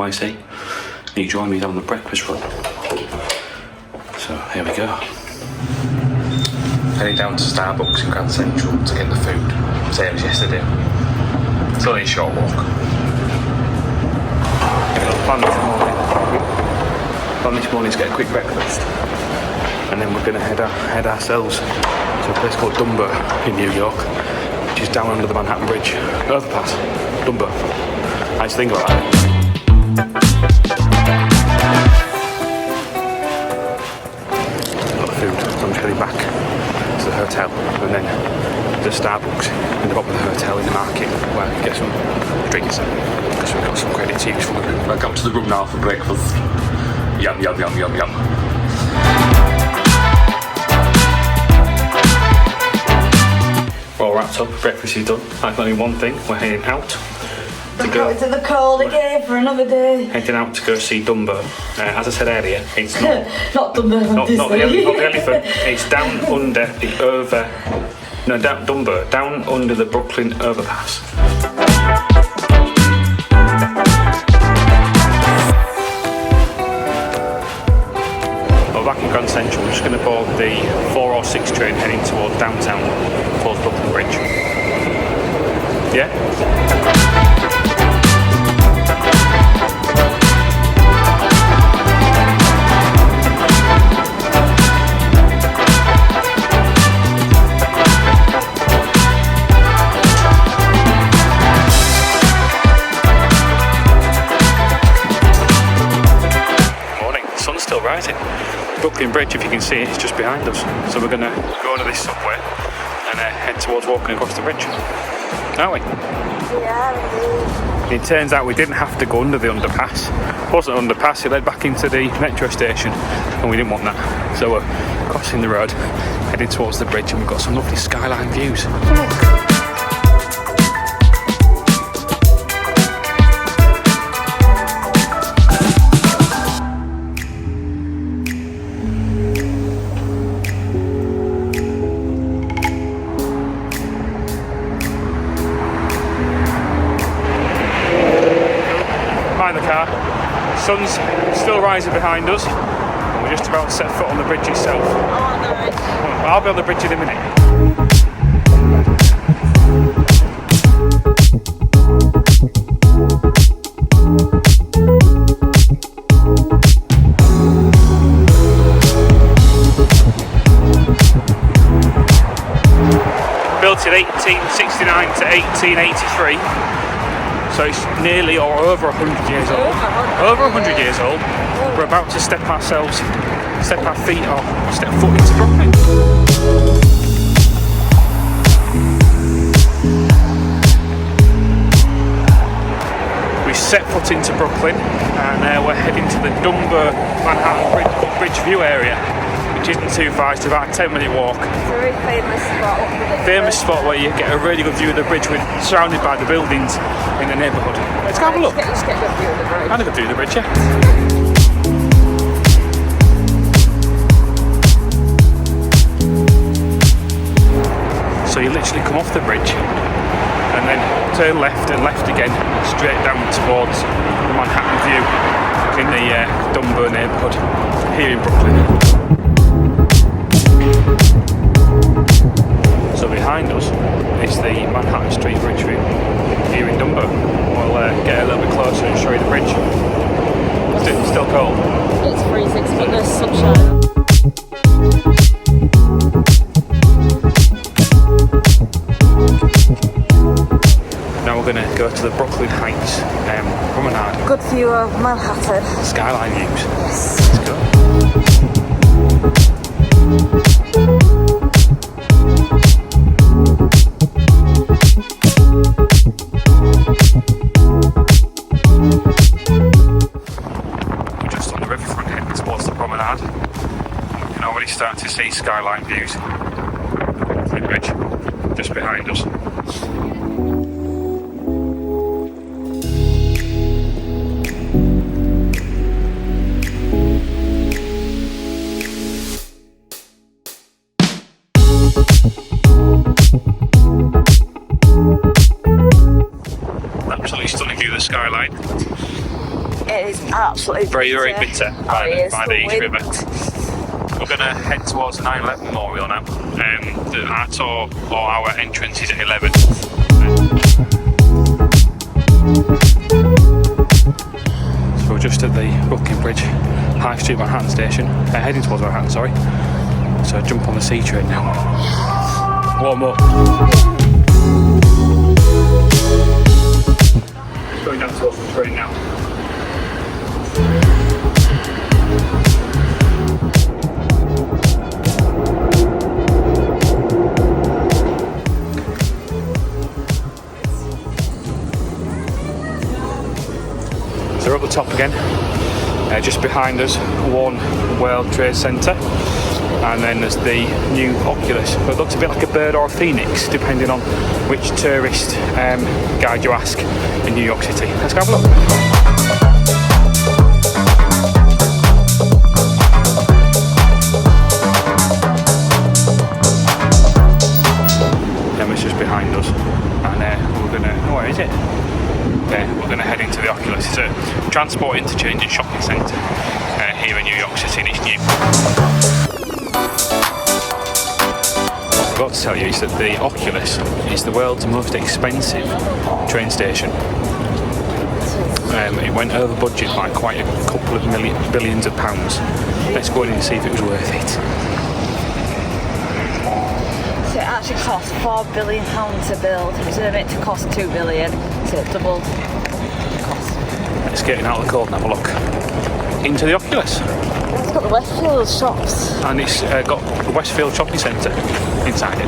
YC. You join me down the breakfast run. So here we go. Heading down to Starbucks in Grand Central to get the food, same as yesterday. It's only a short walk. Plan this morning to get a quick breakfast, and then we're going to head ourselves to a place called Dunbar in New York, which is down under the Manhattan Bridge overpass. Dunbar. Nice thing about that. A lot of food, so I'm just heading back to the hotel and then to Starbucks in the bottom of the hotel in the market where I can get some drinks because we've got some credit to use from the room. Welcome to the room now for breakfast. Yum, yum, yum, yum, yum. We're all wrapped up, breakfast is done. I've only one thing, we're heading out. To go to the cold again for another day. Heading out to go see Dumbo. As I said earlier, it's not not Dumbo, not the elephant. It's down under the Dumbo, down under the Brooklyn overpass. We're back in Grand Central. We're just going to board the 406 train heading towards downtown, towards Brooklyn Bridge. Yeah. Brooklyn Bridge, if you can see it, is just behind us. So we're going to go under this subway and head towards walking across the bridge. Aren't we? Yeah, it turns out we didn't have to go under the underpass. It wasn't an underpass, it led back into the metro station and we didn't want that. So we're crossing the road, heading towards the bridge, and we've got some lovely skyline views. The car. Sun's still rising behind us and we're just about to set foot on the bridge itself. Oh, nice. I'll be on the bridge in a minute. Built in 1869 to 1883. So it's nearly or over 100 years old. Over 100 years old. We're about to step our feet or step foot into Brooklyn. We set foot into Brooklyn and we're heading to the Dumbo Manhattan Bridge view area, which isn't too far. It's about a 10-minute walk. It's a very famous spot. Famous spot where you get a really good view of the bridge, surrounded by the buildings in the neighbourhood. Let's have a look. Just get a good view of the bridge. Kind of a view of the bridge, yeah. So you literally come off the bridge and then turn left and left again, straight down towards the Manhattan view in the Dumbo neighbourhood here in Brooklyn. So behind us is the Manhattan Street Bridge view here in Dumbo. We'll get a little bit closer and show you the bridge. It's still cold. It's freezing, but there's sunshine. Now we're going to go to the Brooklyn Heights promenade. Good view of Manhattan. Skyline views. Yes. Let's go. We're just on the riverfront heading towards the promenade. You can already start to see skyline views. The Brooklyn Bridge just behind us. Absolutely stunning view of the skyline. It is absolutely very, very bitter by the East River. We're going to head towards the 9/11 Memorial now. Our tour, or our entrance, is at 11. So we're just at the Brooklyn Bridge, High Street, Manhattan Station. Heading towards Manhattan, sorry. So I jump on the C train now. Warm up. Going down towards the train now. So we're at the top again. Just behind us, One World Trade Center. And then there's the new Oculus. It looks a bit like a bird or a phoenix, depending on which tourist guide you ask in New York City. Let's go have a look. Emma's just behind us, and we're gonna. Oh, where is it? We're gonna head into the Oculus. It's a transport interchange and shopping centre here in New York City, and it's new. What I forgot to tell you is that the Oculus is the world's most expensive train station. It went over budget by quite a couple of billions of pounds. Let's go in and see if it was worth it. So it actually cost £4 billion to build. It's meant to cost $2 billion, so it doubled the cost. Let's get out of the cold and have a look into the Oculus. It's got the Westfield shops. And it's got the Westfield shopping centre inside it.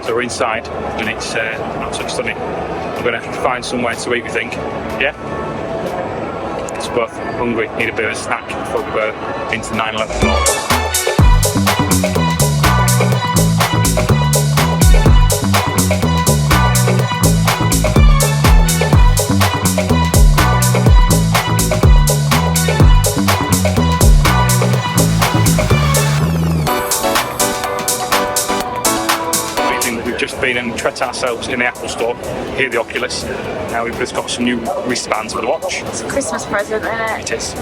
So we're inside and it's absolutely stunning. We're going to find somewhere to eat, we think. Yeah? It's both hungry, need a bit of a snack before we go into the 9/11 Memorial. Been and treat ourselves in the Apple store here at the Oculus. Now we've just got some new wristbands for the watch. It's a Christmas present, isn't it? It is.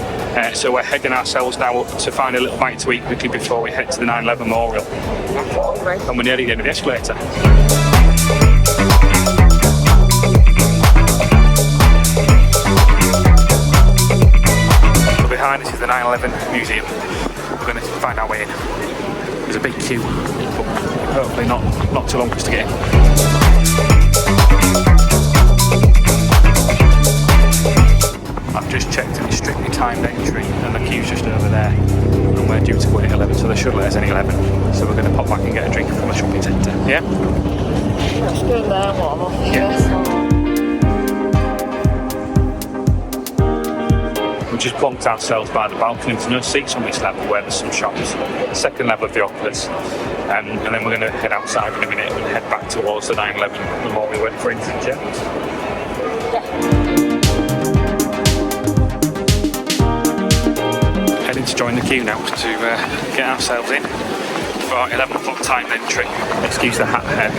So we're heading ourselves now up to find a little bite to eat quickly before we head to the 9/11 Memorial. And we're nearly at the end of the escalator. So behind us is the 9/11 Museum. We're going to find our way in. There's a big queue, but hopefully not too long for us to get in. I've just checked and it's strictly timed entry and the queue's just over there. And we're due to go in at 11, so they should let us in at 11. So we're going to pop back and get a drink from the shopping centre. Yeah? Let's go there and warm up. Yeah. We just plonked ourselves by the balcony. There's no seats on this level where there's some shops. Second level of the Oculus. And then we're going to head outside in a minute and head back towards the 9/11 Memorial, for instance, yeah? Heading to join the queue now to get ourselves in for our 11 o'clock timed entry. Excuse the hat hair.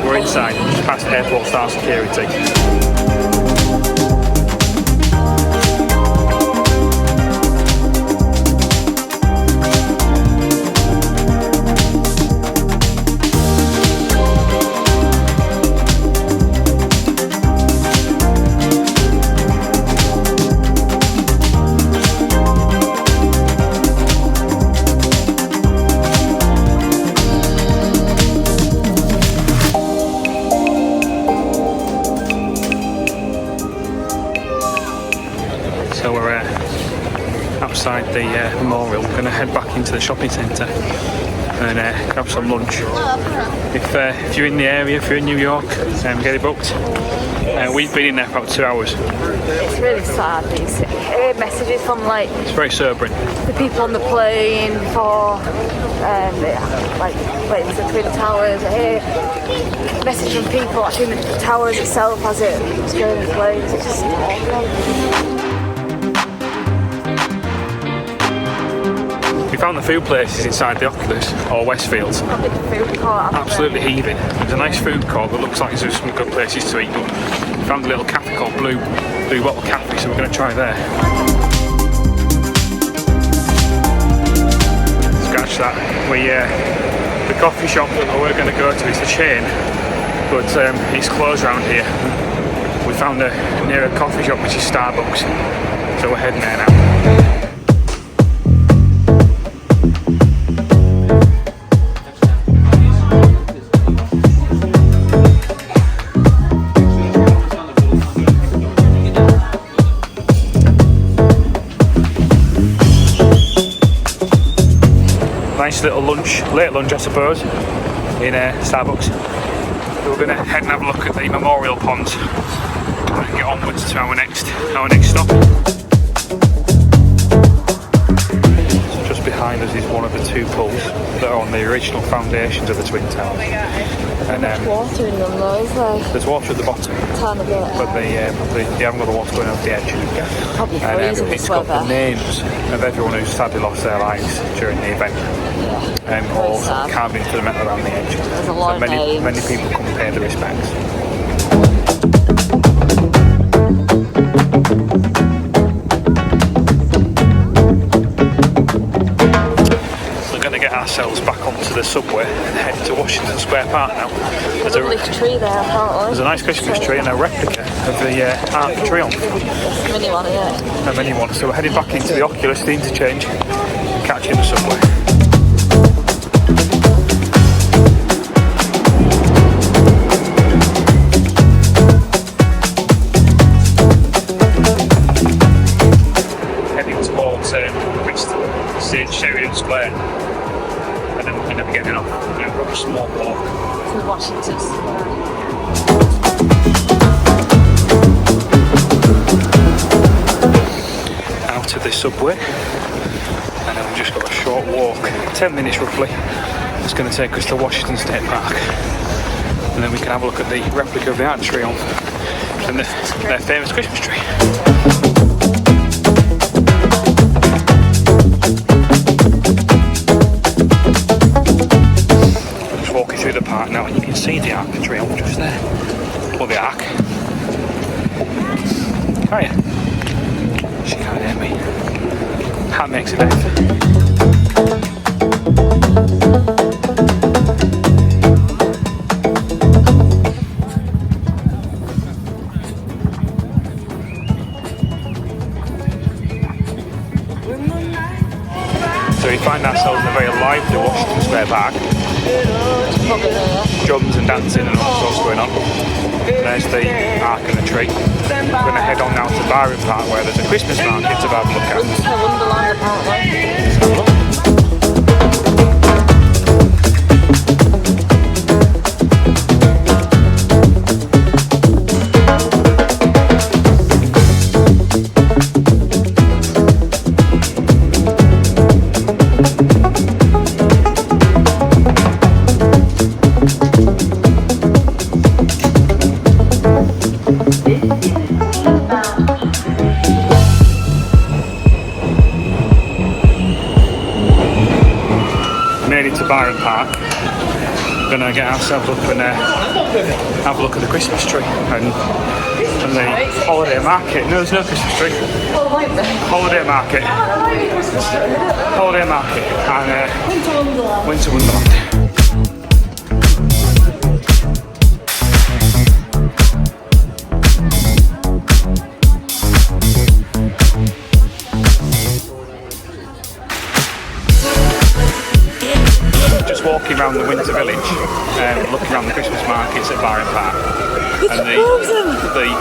We're inside, just past airport staff security. So we're outside the memorial. We're going to head back into the shopping centre and grab some lunch. If you're in the area, if you're in New York, get it booked. We've been in there for about 2 hours. It's really sad. These messages from like It's very sobering. the people on the plane for like waiting to the Twin Towers. Message from people actually in the towers itself as it was going in flames. It's just awful. We found the food places inside the Oculus, or Westfield. Absolutely heaving. There's a nice food court that looks like there's some good places to eat, but we found a little cafe called Blue Bottle Cafe, so we're going to try there. Scratch that. The coffee shop that we're going to go to, it's a chain, but it's closed around here. We found near a coffee shop which is Starbucks, so we're heading there now. Nice little lunch, late lunch I suppose, in Starbucks. So we're going to head and have a look at the memorial ponds and get onwards to our next stop. So just behind us is one of the two pools that are on the original foundations of the Twin Towers. And there's water in them though, is there? There's water at the bottom, but they haven't got the water going off the edge. Probably And it's got the names of everyone who's sadly lost their lives during the event. All carved into the metal around the edge. There's a lot so of names. Many people come pay their respects. We're going to get ourselves back onto the subway and head to Washington Square Park now. There's a tree there apparently. There's a nice Christmas tree and a replica of the Arc de Triomphe. A mini one, yeah. A mini one. So we're heading back into the Oculus, the interchange, and catching the subway. Square, and then we're going to be getting off a small walk to Washington Square. Out of the subway, and then we've just got a short walk, 10 minutes roughly. It's going to take us to Washington State Park, and then we can have a look at the replica of the Arc de Triomphe and their famous Christmas tree. Through the park now, and you can see the Arc de Triomphe just there, or the Arc. Hiya. She can't hear me. That makes it better. So we find ourselves in a very lively Washington Square Park. Drums and dancing and all sorts going on. There's the Arc and the tree. We're going to head on now to Byron Park where there's a Christmas market to have a look at. Wonderland apparently. Byron Park. We're going to get ourselves up and have a look at the Christmas tree and the holiday market. No, there's no Christmas tree. Holiday market and Winter Wonderland. Walking around the Winter Village, looking around the Christmas markets at Byron Park, and the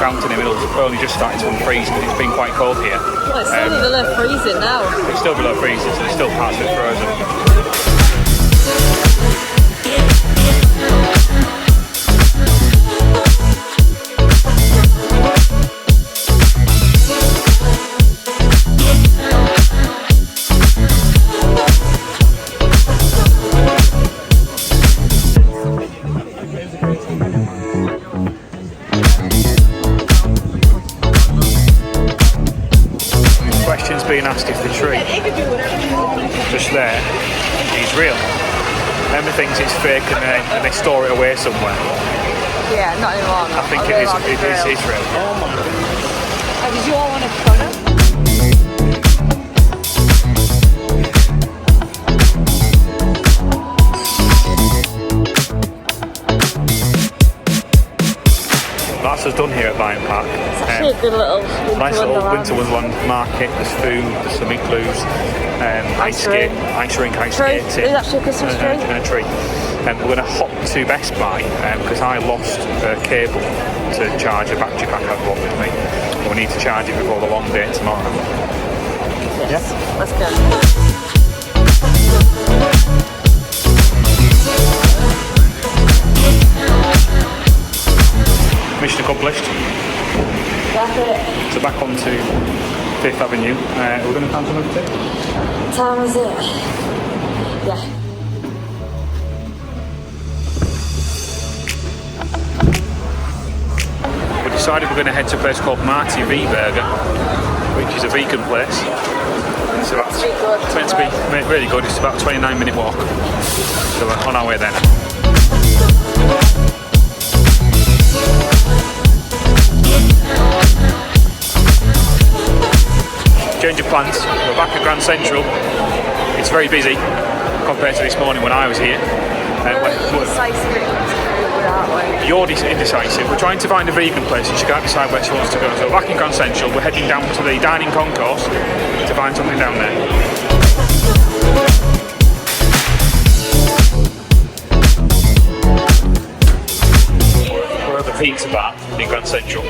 fountain in the middle has only just started to unfreeze because it's been quite cold here. Well, it's still below freezing now. It's still below freezing, so there's still parts of it frozen. Being asked if the tree just there is real. Emma thinks it's fake and they store it away somewhere. Yeah, not anymore. I think it is real. Oh my goodness. Did you all want a photo? That's us done here at Lion Park. It's actually a good little winter wonderland market. There's food, there's some igloos, ice rink, ice skating. There's actually a Christmas tree. And a tree. We're going to hop to Best Buy because I lost a cable to charge a battery pack I brought with me. And we need to charge it before the long day tomorrow. Yes. Yeah? Let's go. Mission accomplished. That's it. So back on to 5th Avenue. We're going to cancel everything. What time is it? Yeah. We decided we're going to head to a place called Marty V Burger, which is a vegan place. It's about, it's meant to be really good. It's about a 29-minute walk. So we're on our way there now. Change of plans. We're back at Grand Central. It's very busy compared to this morning when I was here. You're indecisive. We're trying to find a vegan place and she can't decide where she wants to go. So we're back in Grand Central. We're heading down to the dining concourse to find something down there. We're at the pizza bar in Grand Central.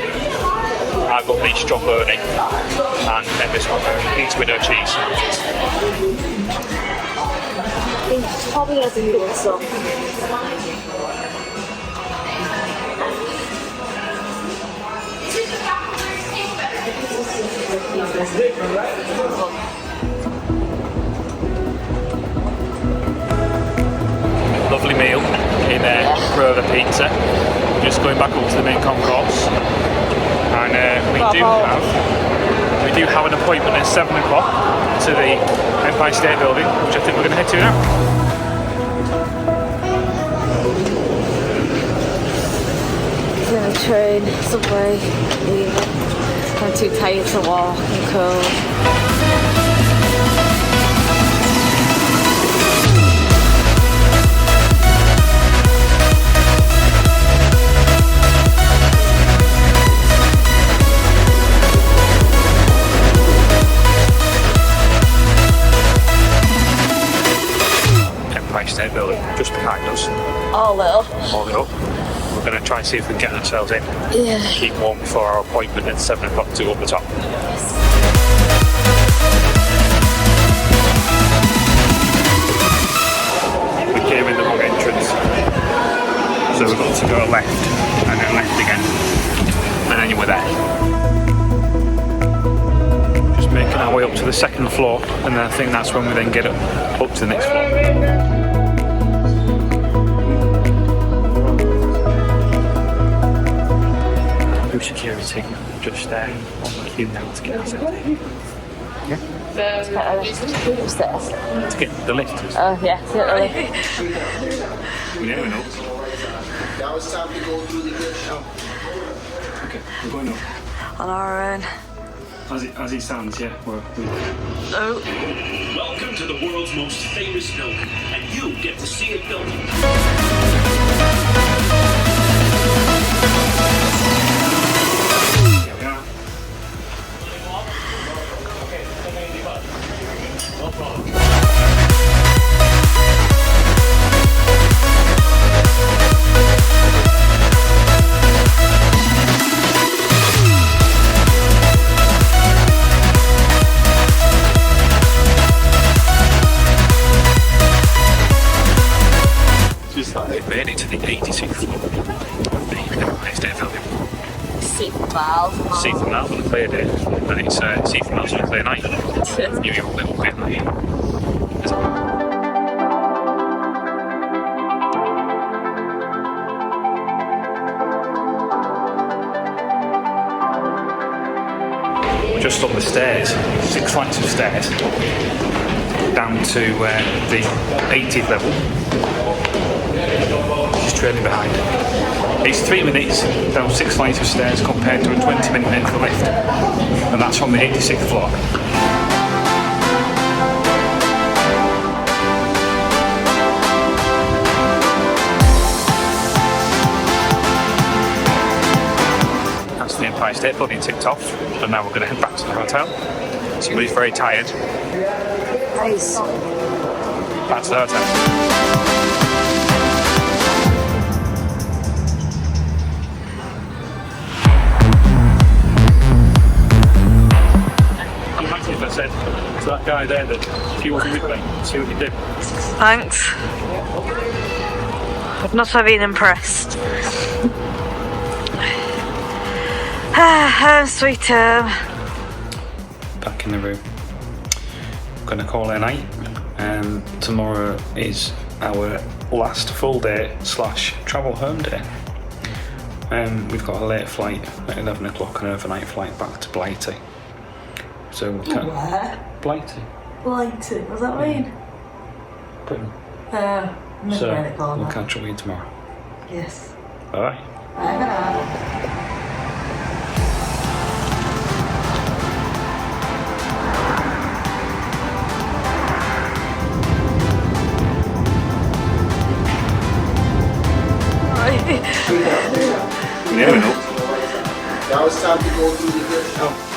I've got beef strawberry and Emma's got pizza with no cheese. I think she probably has a good some. Lovely meal in Rover Pizza. Just going back up to the main concourse. And we do have an appointment at 7 o'clock to the Empire State Building, which I think we're going to head to now. Gonna train, subway, I'm too tired to walk and cold. State Building just behind us. All little. Hold it up. We're going to try and see if we can get ourselves in. Yeah. Keep warm before our appointment at 7 o'clock to go up the top. Yes. We came in the wrong entrance, so we've got to go left and then left again, and then you were there. Just making our way up to the second floor, and then I think that's when we then get up to the next floor. Security just there on the queue now to get ourselves in. Yeah? Upstairs. To get the lift. Oh, yeah, to get the lift. We never know. Now it's time to go through the good show. Okay, we're going up. On our own. As it stands, yeah. Oh. Welcome to the world's most famous building, and you get to see it built. clear day, and it's even not a clear night. You won't be at night. We're just up the stairs, 6 flights of stairs, down to the 80th level. She's trailing behind. It's 3 minutes down 6 flights of stairs compared to a 20-minute length of lift, and that's from the 86th floor. That's the Empire State Building ticked off, and now we're going to head back to the hotel. Somebody's very tired. Nice. Back to the hotel. If I said to that guy there that if you wasn't with me, see what you do. Thanks. I've not been impressed. Sweet home. Back in the room. Gonna call it a night. Tomorrow is our last full day / travel home day. We've got a late flight at 11 o'clock, an overnight flight back to Blighty. So we'll Where? Blighty. Blighty, what does that mean? Britain. Never So heard it called we'll that. catch up with you tomorrow. Yes. Bye. Now it's time to go through the good.